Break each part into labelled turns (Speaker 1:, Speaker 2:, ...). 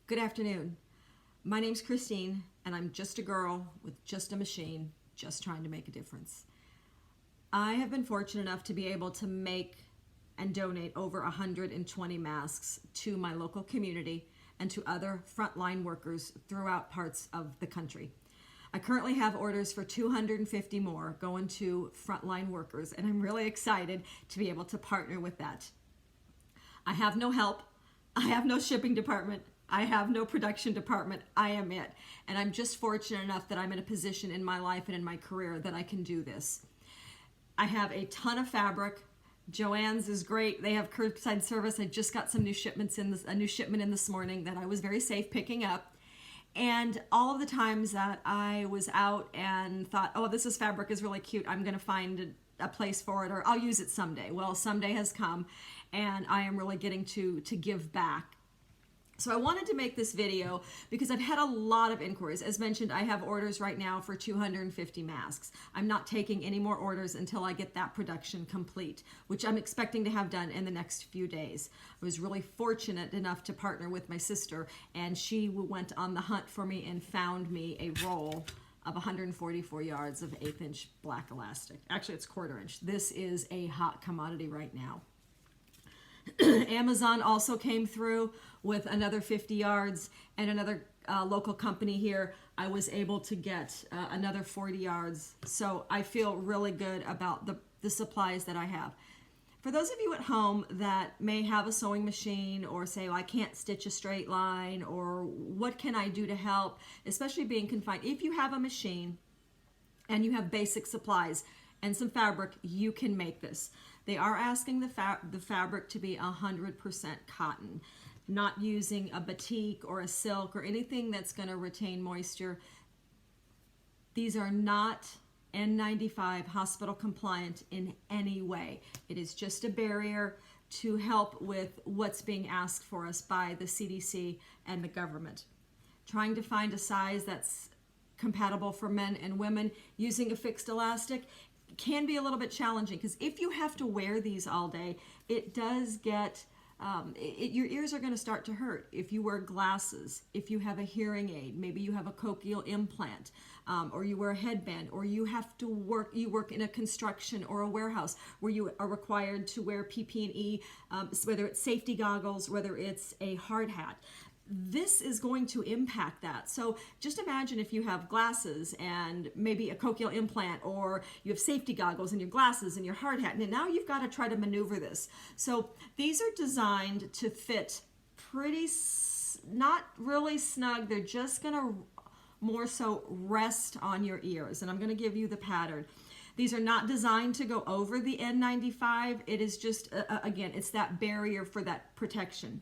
Speaker 1: Good afternoon. My name's Christine, and I'm just a girl with just a machine, just trying to make a difference. I have been fortunate enough to be able to make and donate over 120 masks to my local community and to other frontline workers throughout parts of the country. I currently have orders for 250 more going to frontline workers, and I'm really excited to be able to partner with that. I have no help. I have no shipping department. I have no production department. I am it. And I'm just fortunate enough that I'm in a position in my life and in my career that I can do this. I have a ton of fabric. Joann's is great. They have curbside service. I just got some new shipments in a new shipment in this morning that I was very safe picking up. And all of the times that I was out and thought, oh, this fabric is really cute, I'm going to find a place for it, or I'll use it someday. Well, someday has come, and I am really getting to give back. So I wanted to make this video because I've had a lot of inquiries. As mentioned, I have orders right now for 250 masks. I'm not taking any more orders until I get that production complete, which I'm expecting to have done in the next few days. I was really fortunate enough to partner with my sister, and she went on the hunt for me and found me a roll of 144 yards of 1/8 inch black elastic. Actually, it's 1/4 inch. This is a hot commodity right now. Amazon also came through with another 50 yards, and another local company here, I was able to get another 40 yards. So I feel really good about the supplies that I have. For those of you at home that may have a sewing machine, or say, well, I can't stitch a straight line, or what can I do to help, especially being confined, if you have a machine and you have basic supplies and some fabric, you can make this. They are asking the fabric to be 100% cotton, not using a batik or a silk or anything that's going to retain moisture. These are not N95 hospital compliant in any way. It is just a barrier to help with what's being asked for us by the CDC and the government. Trying to find a size that's compatible for men and women using a fixed elastic can be a little bit challenging, because if you have to wear these all day, it does get your ears are going to start to hurt. If you wear glasses, if you have a hearing aid, maybe you have a cochlear implant, or you wear a headband, or you have to work in a construction or a warehouse where you are required to wear PPE, whether it's safety goggles, whether it's a hard hat. This is going to impact that. So just imagine if you have glasses and maybe a cochlear implant, or you have safety goggles and your glasses and your hard hat, and now you've got to try to maneuver this. So these are designed to fit pretty, not really snug. They're just going to more so rest on your ears. And I'm going to give you the pattern. These are not designed to go over the N95. It is just, again, it's that barrier for that protection.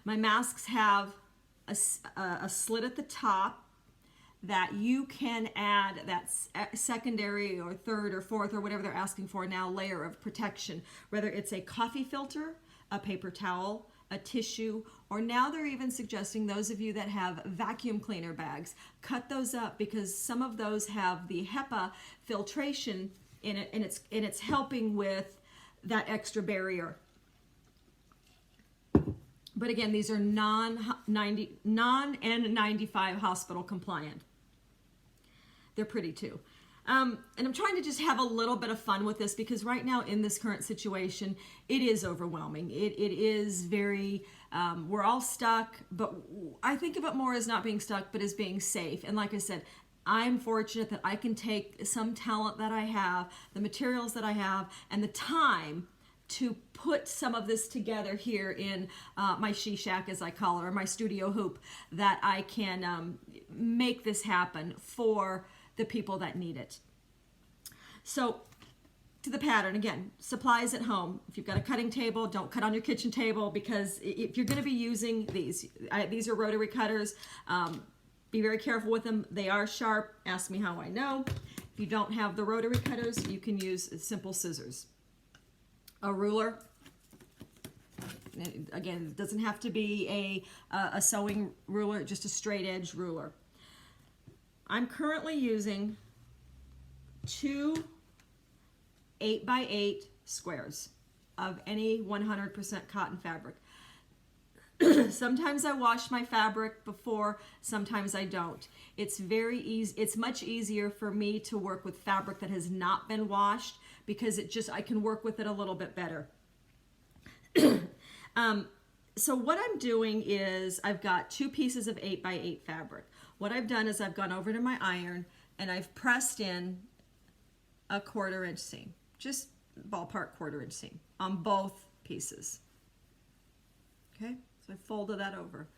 Speaker 1: My masks have a slit at the top that you can add that secondary or third or fourth or whatever they're asking for now layer of protection, whether it's a coffee filter, a paper towel, a tissue, or now they're even suggesting those of you that have vacuum cleaner bags, cut those up, because some of those have the HEPA filtration in it, and it's helping with that extra barrier. But again, these are non-N95 hospital compliant. They're pretty too. And I'm trying to just have a little bit of fun with this, because right now in this current situation, it is overwhelming. It is very, we're all stuck, but I think of it more as not being stuck, but as being safe. And like I said, I'm fortunate that I can take some talent that I have, the materials that I have, and the time to put some of this together here in my she shack, as I call it, or my studio hoop, that I can make this happen for the people that need it. So to the pattern, again, supplies at home. If you've got a cutting table, don't cut on your kitchen table, because if you're going to be using these are rotary cutters. Be very careful with them. They are sharp. Ask me how I know. If you don't have the rotary cutters, you can use simple scissors. A ruler. Again, it doesn't have to be a sewing ruler, just a straight edge ruler. I'm currently using 2 8x8 squares of any 100% cotton fabric. Sometimes I wash my fabric before, sometimes I don't. It's very easy. It's much easier for me to work with fabric that has not been washed because I can work with it a little bit better. So what I'm doing is I've got 2 pieces of 8x8 fabric. What I've done is I've gone over to my iron and I've pressed in a 1/4 inch seam, just ballpark 1/4 inch seam on both pieces. Okay, so I folded that over.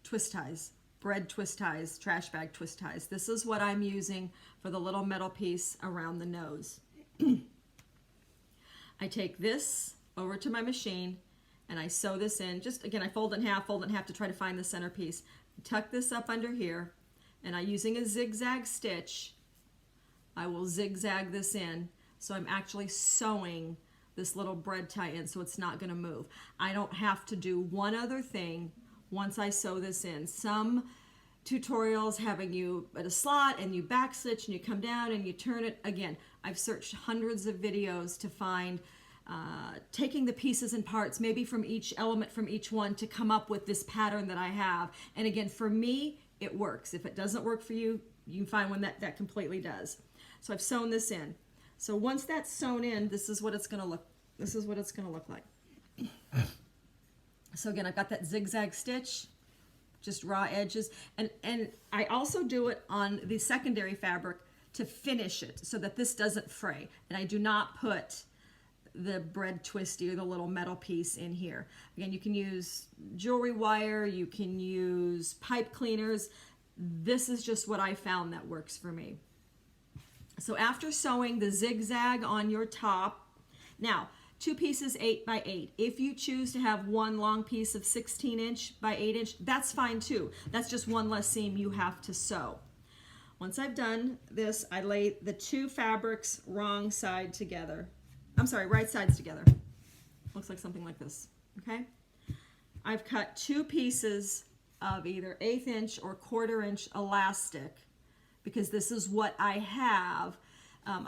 Speaker 1: Twist ties, bread twist ties, trash bag twist ties. This is what I'm using for the little metal piece around the nose. I take this over to my machine and I sew this in. Just again, I fold it in half to try to find the center piece. Tuck this up under here, and using a zigzag stitch, I will zigzag this in. So I'm actually sewing this little bread tie in so it's not going to move. I don't have to do one other thing once I sew this in. Some tutorials having you at a slot and you back stitch and you come down and you turn it. Again, I've searched hundreds of videos to find taking the pieces and parts, maybe from each element from each one, to come up with this pattern that I have. And again, for me, it works. If it doesn't work for you, you can find one that completely does. So I've sewn this in. So once that's sewn in, this is what it's going to look. This is what it's going to look like. So again, I've got that zigzag stitch, just raw edges, and I also do it on the secondary fabric to finish it so that this doesn't fray. And I do not put the bread twisty or the little metal piece in here. Again, you can use jewelry wire, you can use pipe cleaners. This is just what I found that works for me. So after sewing the zigzag on your top, now 2 pieces 8x8. If you choose to have one long piece of 16 inch by 8 inch, that's fine too. That's just one less seam you have to sew. Once I've done this, I lay the 2 fabrics right sides together. Looks like something like this, okay? I've cut 2 pieces of either 1/8 inch or 1/4 inch elastic because this is what I have.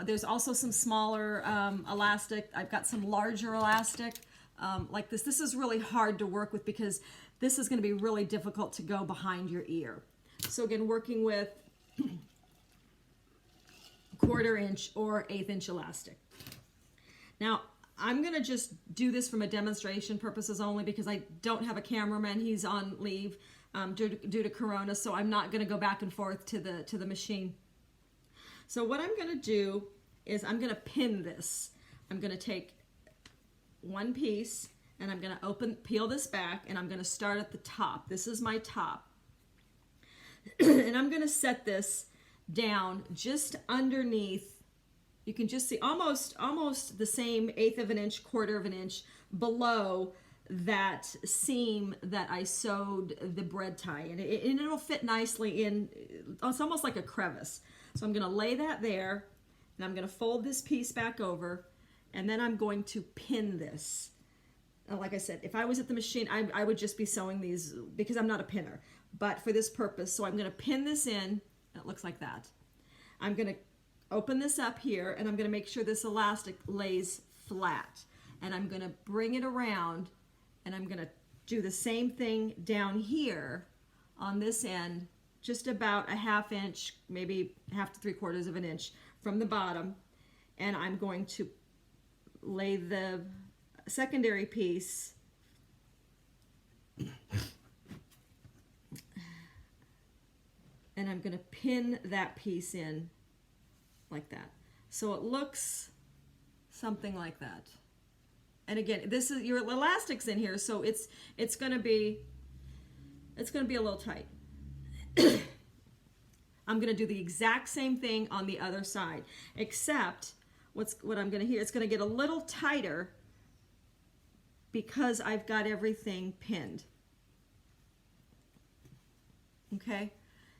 Speaker 1: There's also some smaller elastic. I've got some larger elastic like this. This is really hard to work with because this is going to be really difficult to go behind your ear. So again, working with 1/4 inch or 1/8 inch elastic. Now, I'm going to just do this from a demonstration purposes only because I don't have a cameraman. He's on leave due to Corona, so I'm not going to go back and forth to the machine. So what I'm going to do is I'm going to pin this. I'm going to take one piece and I'm going to peel this back, and I'm going to start at the top. This is my top. And I'm going to set this down just underneath. You can just see almost the same 1/8 of an inch, 1/4 of an inch below that seam that I sewed the bread tie in. And it'll fit nicely in. It's almost like a crevice. So I'm going to lay that there, and I'm going to fold this piece back over, and then I'm going to pin this. Like I said, if I was at the machine, I would just be sewing these because I'm not a pinner. But for this purpose, so I'm going to pin this in, and it looks like that. I'm going to open this up here, and I'm going to make sure this elastic lays flat. And I'm going to bring it around, and I'm going to do the same thing down here on this end, just about a 1/2 inch, maybe 1/2 to 3/4 of an inch from the bottom. And I'm going to lay the secondary piece and I'm going to pin that piece in like that. So it looks something like that. And again, this is your elastic's in here, so it's going to be a little tight. I'm going to do the exact same thing on the other side, except what I'm going to hear, it's going to get a little tighter because I've got everything pinned. Okay?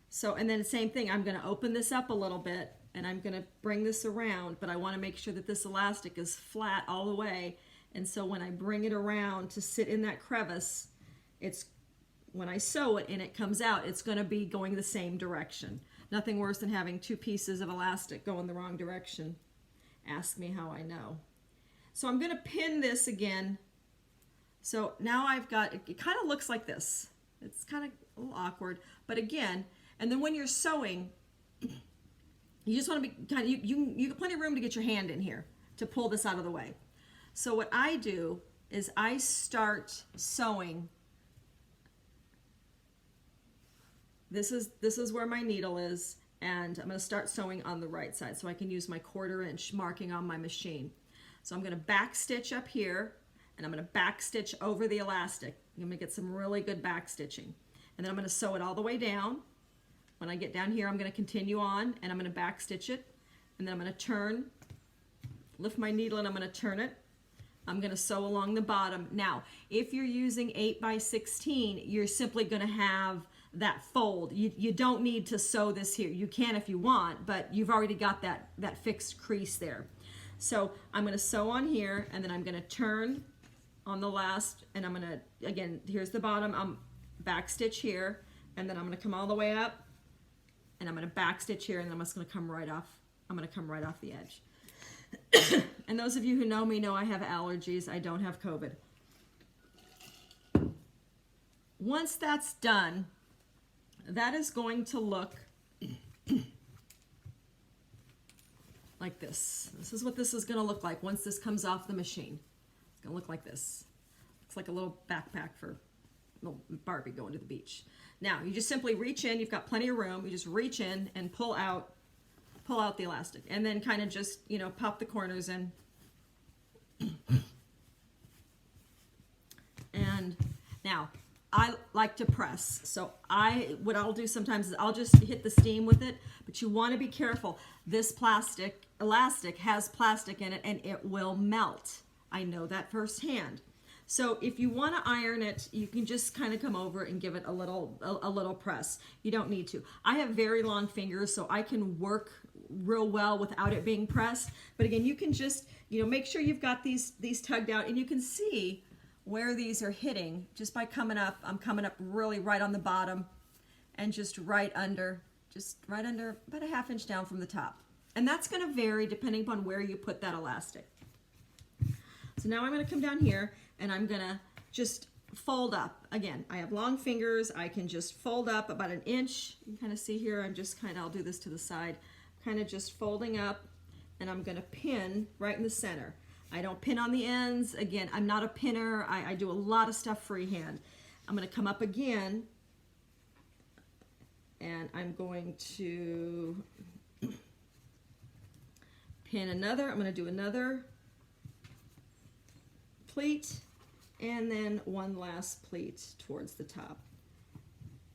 Speaker 1: So, and then the same thing, I'm going to open this up a little bit, and I'm going to bring this around, but I want to make sure that this elastic is flat all the way. And so when I bring it around to sit in that crevice, when I sew it and it comes out, it's going to be going the same direction. Nothing worse than having 2 pieces of elastic go in the wrong direction. Ask me how I know. So I'm going to pin this again. So now I've got, it kind of looks like this. It's kind of a little awkward, but again, and then when you're sewing, you just want to be kind of, you got plenty of room to get your hand in here to pull this out of the way. So what I do is I start sewing. This is where my needle is, and I'm going to start sewing on the right side so I can use my 1/4 inch marking on my machine. So I'm going to back stitch up here, and I'm going to back stitch over the elastic. I'm going to get some really good back stitching. And then I'm going to sew it all the way down. When I get down here, I'm going to continue on, and I'm going to back stitch it. And then I'm going to turn, lift my needle, and I'm going to turn it. I'm going to sew along the bottom. Now, if you're using 8x16, you're simply going to have that fold. You don't need to sew this here. You can if you want, but you've already got that fixed crease there. So I'm going to sew on here, and then I'm going to turn on the last, and I'm going to, again, here's the bottom, I'm back stitch here, and then I'm going to come all the way up, and I'm going to back stitch here, and then I'm just going to come right off. I'm going to come right off the edge. And those of you who know me know I have allergies. I don't have COVID. Once that's done, that is going to look like this. This is what this is going to look like once this comes off the machine. It's going to look like this. Looks like a little backpack for little Barbie going to the beach. Now, you just simply reach in. You've got plenty of room. You just reach in and pull out the elastic, and then kind of just, you know, pop the corners in. And now I like to press, so what I'll do sometimes is I'll just hit the steam with it, but you want to be careful. This elastic has plastic in it, and it will melt. I know that firsthand. So if you want to iron it, you can just kind of come over and give it a little press. You don't need to. I have very long fingers, so I can work real well without it being pressed. But again, you can just, you know, make sure you've got these tugged out, and you can see where these are hitting just by coming up. I'm coming up really right on the bottom, and just right under about a 1/2 inch down from the top. And that's going to vary depending upon where you put that elastic. So now I'm going to come down here, and I'm going to just fold up. Again, I have long fingers. I can just fold up about 1 inch. You can kind of see here, I'll do this to the side, kind of just folding up, and I'm going to pin right in the center. I don't pin on the ends. Again, I'm not a pinner. I do a lot of stuff freehand. I'm going to come up again, and I'm going to pin another. I'm going to do another pleat, and then one last pleat towards the top.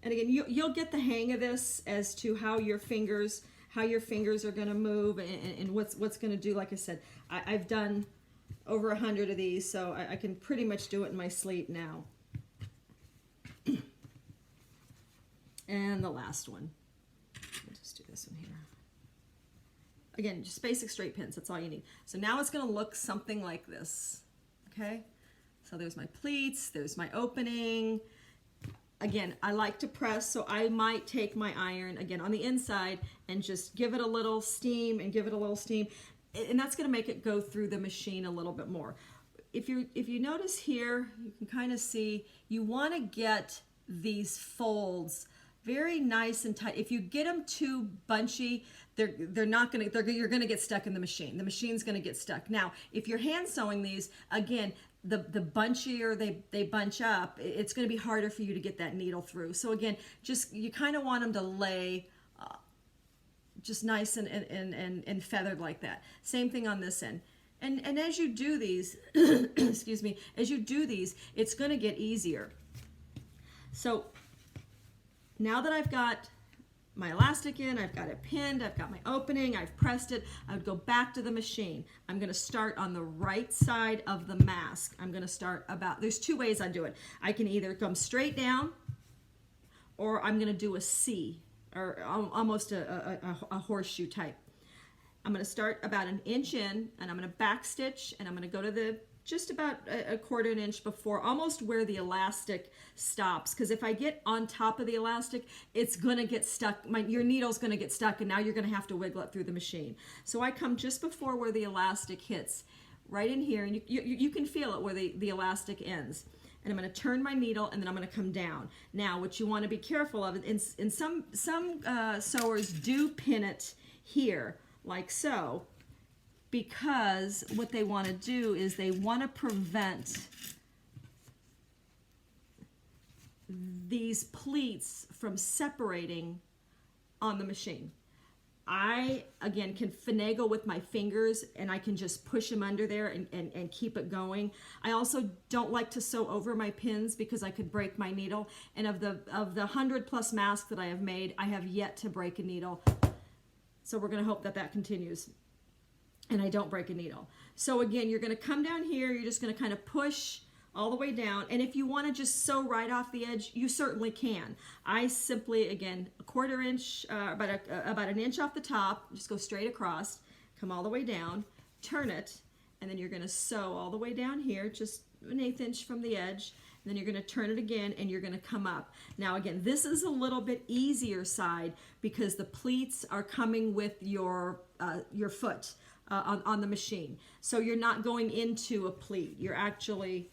Speaker 1: And again, you'll get the hang of this as to how your fingers are going to move, and what's going to do. Like I said, I've done over 100 of these, so I can pretty much do it in my sleep now. And the last one. I'll just do this one here. Again, just basic straight pins. That's all you need. So now it's going to look something like this. Okay? So there's my pleats. There's my opening. Again, I like to press, so I might take my iron, again, on the inside and just give it a little steam and give it a little steam. And that's going to make it go through the machine a little bit more. If you notice here, you can kind of see, you want to get these folds very nice and tight. If you get them too bunchy, you're going to get stuck in the machine. The machine's going to get stuck. Now, if you're hand sewing these, again, the bunchier they bunch up, it's going to be harder for you to get that needle through. So again, just you kind of want them to lay just nice and feathered like that. Same thing on this end. And as you do these, excuse me, as you do these, it's going to get easier. So now that I've got my elastic in, I've got it pinned, I've got my opening, I've pressed it, I would go back to the machine. I'm going to start on the right side of the mask. I'm going to start there's two ways I do it. I can either come straight down, or I'm going to do a C, or almost a horseshoe type. I'm going to start about 1 inch in, and I'm going to back stitch, and I'm going to go to just about a 1/4 inch before, almost where the elastic stops. Because if I get on top of the elastic, it's going to get stuck. Your needle's going to get stuck, and now you're going to have to wiggle it through the machine. So I come just before where the elastic hits. right in here, and you can feel it where the elastic ends. And I'm going to turn my needle, and then I'm going to come down. Now, what you want to be careful of, in some sewers do pin it here, like so, because what they want to do is they want to prevent these pleats from separating on the machine. I, again, can finagle with my fingers, and I can just push them under there and keep it going. I also don't like to sew over my pins because I could break my needle. And of the 100+ masks that I have made, I have yet to break a needle. So we're going to hope that that continues and I don't break a needle. So again, you're going to come down here. You're just going to kind of push all the way down. And if you want to just sew right off the edge, you certainly can. I simply, again, a 1/4 inch, about an inch off the top, just go straight across, come all the way down, turn it, and then you're going to sew all the way down here, just an 1/8 inch from the edge. And then you're going to turn it again, and you're going to come up. Now again, this is a little bit easier side because the pleats are coming with your foot on the machine. So you're not going into a pleat. You're actually...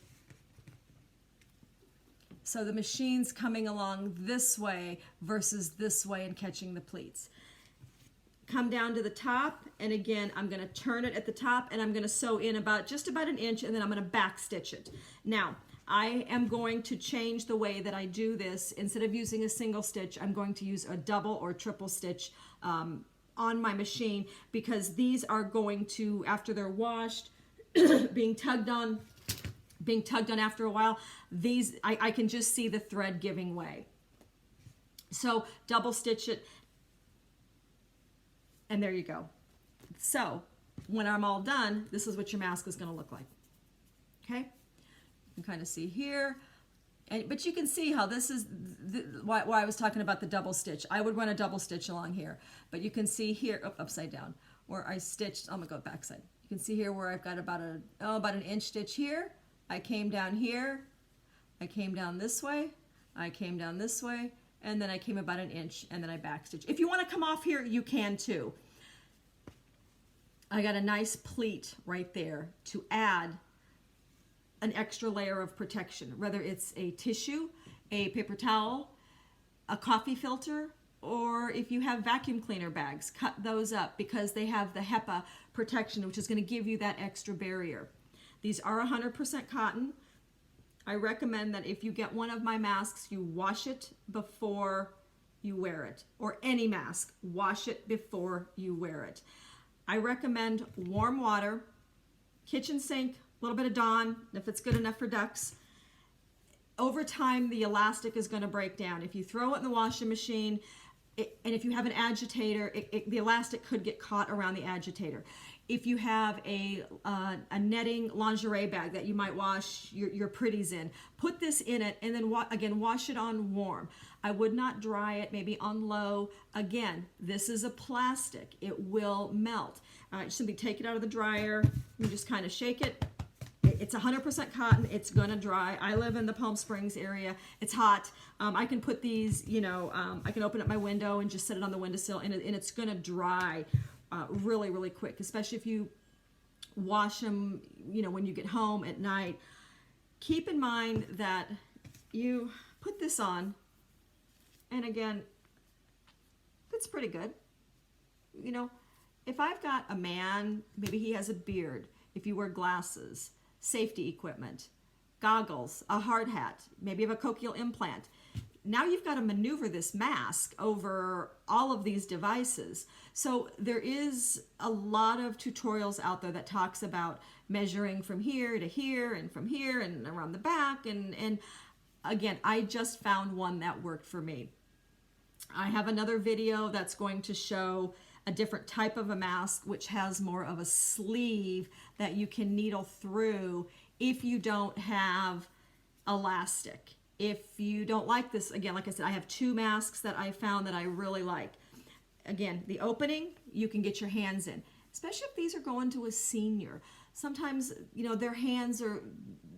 Speaker 1: So the machine's coming along this way versus this way and catching the pleats. Come down to the top, and again, I'm going to turn it at the top, and I'm going to sew in just about an inch, and then I'm going to back stitch it. Now, I am going to change the way that I do this. Instead of using a single stitch, I'm going to use a double or triple stitch on my machine, because these are going to, after they're washed, being tugged on after a while, these I can just see the thread giving way. So double stitch it, and there you go. So when I'm all done, this is what your mask is going to look like. Okay, you can kind of see here, but you can see how this is why I was talking about the double stitch. I would run a double stitch along here, but you can see here, upside down, where I stitched. I'm gonna go back side. You can see here where I've got about an inch stitch here. I came down here, I came down this way, I came down this way, and then I came about an inch, and then I backstitch. If you want to come off here, you can too. I got a nice pleat right there to add an extra layer of protection, whether it's a tissue, a paper towel, a coffee filter, or if you have vacuum cleaner bags, cut those up because they have the HEPA protection, which is going to give you that extra barrier. These are 100% cotton. I recommend that if you get one of my masks, you wash it before you wear it. Or any mask, wash it before you wear it. I recommend warm water, kitchen sink, a little bit of Dawn, if it's good enough for ducks. Over time, the elastic is going to break down. If you throw it in the washing machine, and if you have an agitator, the elastic could get caught around the agitator. If you have a netting lingerie bag that you might wash your pretties in, put this in it, and then again, wash it on warm. I would not dry it, maybe on low. Again, this is a plastic. It will melt. Just simply take it out of the dryer. You just kind of shake it. It's 100% cotton. It's gonna dry. I live in the Palm Springs area. It's hot. I can put these, I can open up my window and just set it on the windowsill, and it's gonna dry really, really quick, especially if you wash them, when you get home at night. Keep in mind that you put this on, and again, it's pretty good. If I've got a man, maybe he has a beard, if you wear glasses, safety equipment, goggles, a hard hat, maybe you have a cochlear implant. Now you've got to maneuver this mask over all of these devices. So there is a lot of tutorials out there that talks about measuring from here to here and from here and around the back. And again, I just found one that worked for me. I have another video that's going to show a different type of a mask, which has more of a sleeve that you can needle through if you don't have elastic. If you don't like this, again, like I said, I have 2 masks that I found that I really like. Again, the opening, you can get your hands in, especially if these are going to a senior. sometimes, you know, their hands are,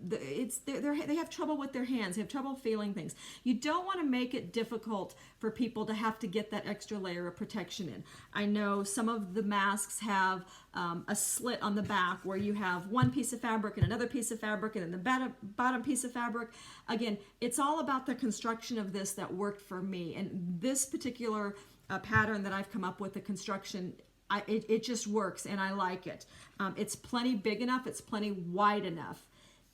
Speaker 1: they have trouble with their hands. They have trouble feeling things. You don't want to make it difficult for people to have to get that extra layer of protection in. I know some of the masks have a slit on the back where you have one piece of fabric and another piece of fabric and then the bottom piece of fabric. Again, it's all about the construction of this that worked for me. And this particular pattern that I've come up with, the construction, it just works and I like it. It's plenty big enough, it's plenty wide enough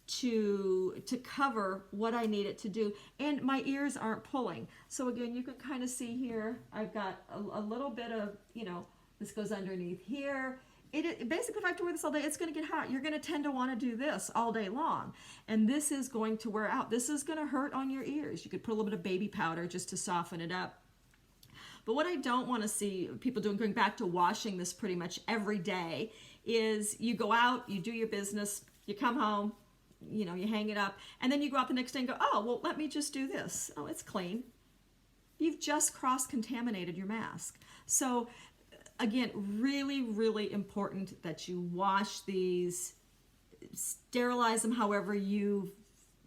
Speaker 1: to cover what I need it to do, and my ears aren't pulling. So again, you can kind of see here, I've got a little bit of, you know, this goes underneath here. Basically, if I have to wear this all day, it's going to get hot. You're going to tend to want to do this all day long, and this is going to wear out. This is going to hurt on your ears. You could put a little bit of baby powder just to soften it up. But what I don't want to see people doing, going back to washing this pretty much every day, is you go out, you do your business, you come home, you know, you hang it up, and then you go out the next day and go, oh, well, let me just do this. Oh, it's clean. You've just cross-contaminated your mask. So again, really, really important that you wash these, sterilize them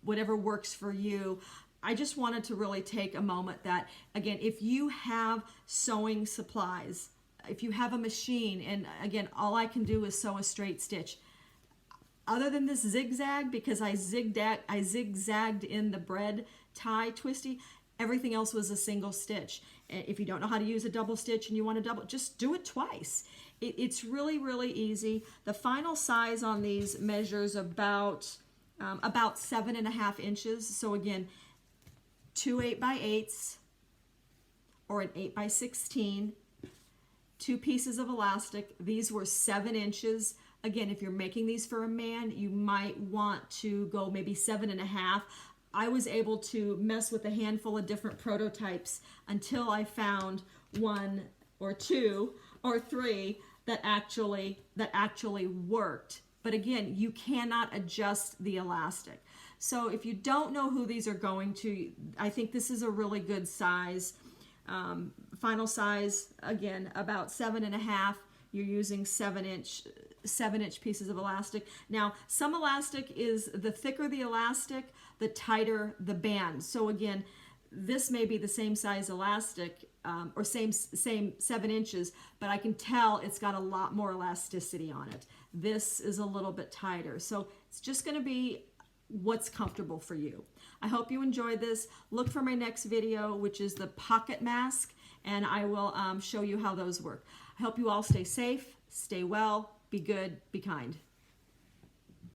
Speaker 1: whatever works for you. I just wanted to really take a moment that, again, if you have sewing supplies, if you have a machine, and again, all I can do is sew a straight stitch. Other than this zigzag, because I zigzagged in the bread tie twisty, everything else was a single stitch. If you don't know how to use a double stitch and you want to double, just do it twice. It's really, really easy. The final size on these measures about 7.5 inches. So again, 2 8x8s or an 8x16, 2 pieces of elastic. These were 7 inches. Again, if you're making these for a man, you might want to go maybe 7.5. I was able to mess with a handful of different prototypes until I found 1 or 2 or 3 that actually worked. But again, you cannot adjust the elastic. So if you don't know who these are going to, I think this is a really good size. Final size, again, about 7.5. You're using 7-inch pieces of elastic. Now, some elastic is, the thicker the elastic, the tighter the band. So again, this may be the same size elastic, or same 7 inches, but I can tell it's got a lot more elasticity on it. This is a little bit tighter. So it's just going to be what's comfortable for you. I hope you enjoyed this. Look for my next video, which is the pocket mask, and I will show you how those work. I hope you all stay safe, stay well, be good, be kind.